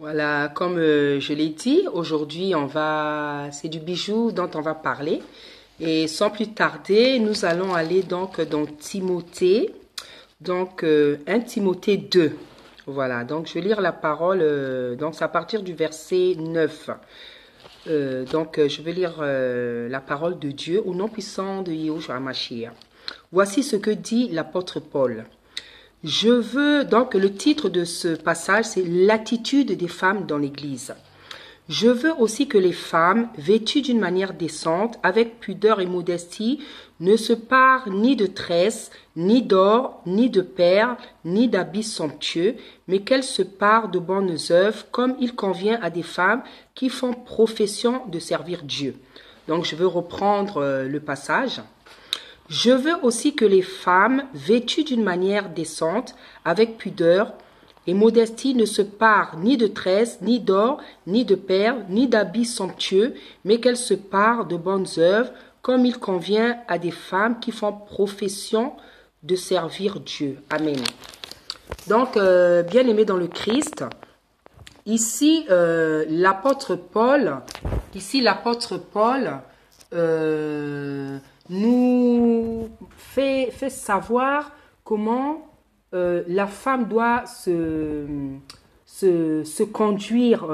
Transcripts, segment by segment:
Voilà, comme je l'ai dit, aujourd'hui c'est du bijou dont on va parler. Et sans plus tarder, nous allons aller donc dans Timothée, donc 1 Timothée 2. Voilà, donc je vais lire la parole, donc c'est à partir du verset 9. Je vais lire la parole de Dieu au nom puissant de Yahushua HaMashiach. Voici ce que dit l'apôtre Paul. Donc le titre de ce passage, c'est l'attitude des femmes dans l'Église. Je veux aussi que les femmes, vêtues d'une manière décente, avec pudeur et modestie, ne se parent ni de tresses, ni d'or, ni de perles, ni d'habits somptueux, mais qu'elles se parent de bonnes œuvres, comme il convient à des femmes qui font profession de servir Dieu. Donc je veux reprendre le passage. Je veux aussi que les femmes, vêtues d'une manière décente, avec pudeur et modestie, ne se parent ni de tresses, ni d'or, ni de perles, ni d'habits somptueux, mais qu'elles se parent de bonnes œuvres, comme il convient à des femmes qui font profession de servir Dieu. Amen. Donc, bien-aimés dans le Christ, ici, l'apôtre Paul, nous fait savoir comment la femme doit se conduire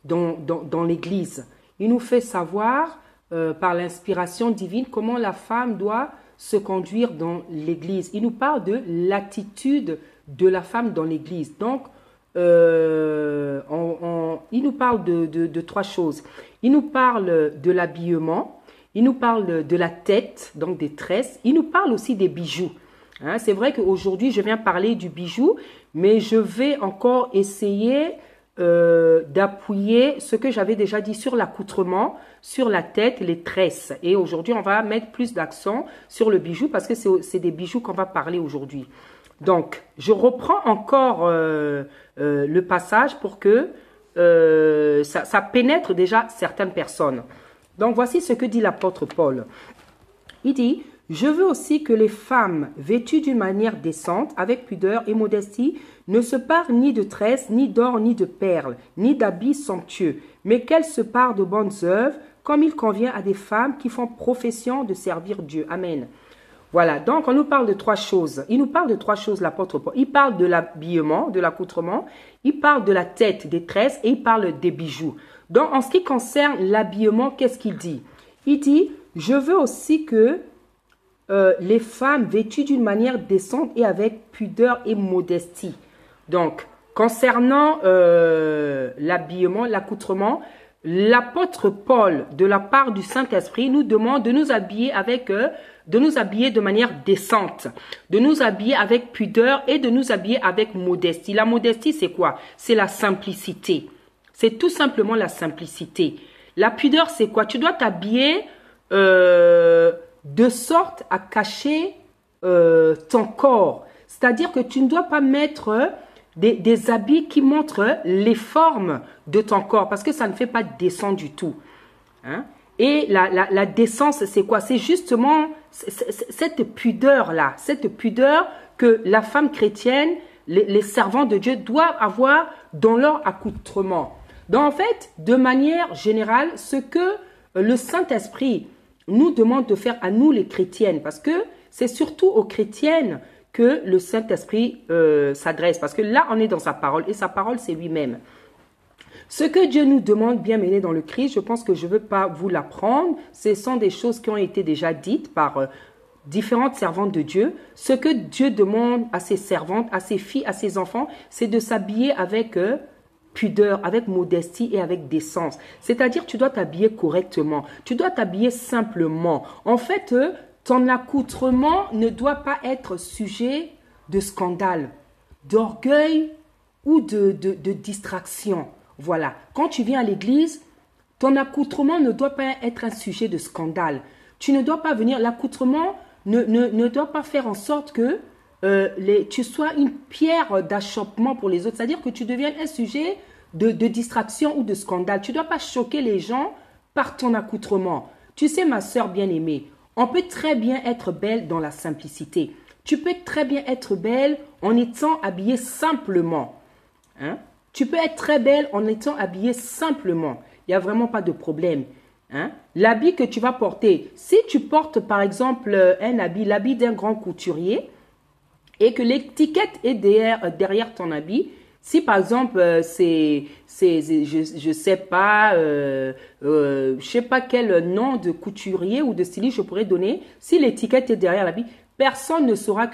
dans l'Église. Il nous fait savoir par l'inspiration divine comment la femme doit se conduire dans l'Église. Il nous parle de l'attitude de la femme dans l'Église. Donc, il nous parle de trois choses. Il nous parle de l'habillement, il nous parle de la tête, donc des tresses, il nous parle aussi des bijoux. Hein, c'est vrai qu'aujourd'hui, je viens parler du bijou, mais je vais encore essayer d'appuyer ce que j'avais déjà dit sur l'accoutrement, sur la tête, les tresses. Et aujourd'hui, on va mettre plus d'accent sur le bijou parce que c'est des bijoux qu'on va parler aujourd'hui. Donc, je reprends encore le passage pour que ça pénètre déjà certaines personnes. Donc, voici ce que dit l'apôtre Paul. Il dit, « Je veux aussi que les femmes vêtues d'une manière décente, avec pudeur et modestie, ne se parent ni de tresses, ni d'or, ni de perles, ni d'habits somptueux, mais qu'elles se parent de bonnes œuvres, comme il convient à des femmes qui font profession de servir Dieu. » Amen. Voilà, donc on nous parle de trois choses. Il nous parle de trois choses, l'apôtre Paul. Il parle de l'habillement, de l'accoutrement, il parle de la tête, des tresses, et il parle des bijoux. Donc, en ce qui concerne l'habillement, qu'est-ce qu'il dit? Il dit, je veux aussi que les femmes vêtues d'une manière décente et avec pudeur et modestie. Donc, concernant l'habillement, l'accoutrement, l'apôtre Paul, de la part du Saint-Esprit, nous demande de nous habiller de manière décente, de nous habiller avec pudeur et de nous habiller avec modestie. La modestie, c'est quoi? C'est la simplicité. C'est tout simplement la simplicité. La pudeur, c'est quoi? Tu dois t'habiller de sorte à cacher ton corps. C'est-à-dire que tu ne dois pas mettre des habits qui montrent les formes de ton corps parce que ça ne fait pas décent du tout. Hein? Et la décence, c'est quoi? C'est justement cette pudeur-là, cette pudeur que la femme chrétienne, les servants de Dieu doivent avoir dans leur accoutrement. Donc, en fait, de manière générale, ce que le Saint-Esprit nous demande de faire à nous les chrétiennes, parce que c'est surtout aux chrétiennes que le Saint-Esprit s'adresse, parce que là, on est dans sa parole, et sa parole, c'est lui-même. Ce que Dieu nous demande, bien mêlé dans le Christ, je pense que je ne veux pas vous l'apprendre, ce sont des choses qui ont été déjà dites par différentes servantes de Dieu. Ce que Dieu demande à ses servantes, à ses filles, à ses enfants, c'est de s'habiller avec pudeur, avec modestie et avec décence. C'est-à-dire, tu dois t'habiller correctement, tu dois t'habiller simplement. En fait, ton accoutrement ne doit pas être sujet de scandale, d'orgueil ou de distraction. Voilà. Quand tu viens à l'église, ton accoutrement ne doit pas être un sujet de scandale. Tu ne dois pas venir, l'accoutrement ne doit pas faire en sorte que tu sois une pierre d'achoppement pour les autres. C'est-à-dire que tu deviennes un sujet de distraction ou de scandale. Tu ne dois pas choquer les gens par ton accoutrement. Tu sais, ma sœur bien-aimée, on peut très bien être belle dans la simplicité. Tu peux très bien être belle en étant habillée simplement. Hein? Tu peux être très belle en étant habillée simplement. Il n'y a vraiment pas de problème. Hein? L'habit que tu vas porter, si tu portes par exemple un habit, l'habit d'un grand couturier, et que l'étiquette est derrière ton habit, si par exemple je sais pas quel nom de couturier ou de styliste je pourrais donner, si l'étiquette est derrière l'habit, personne ne saura que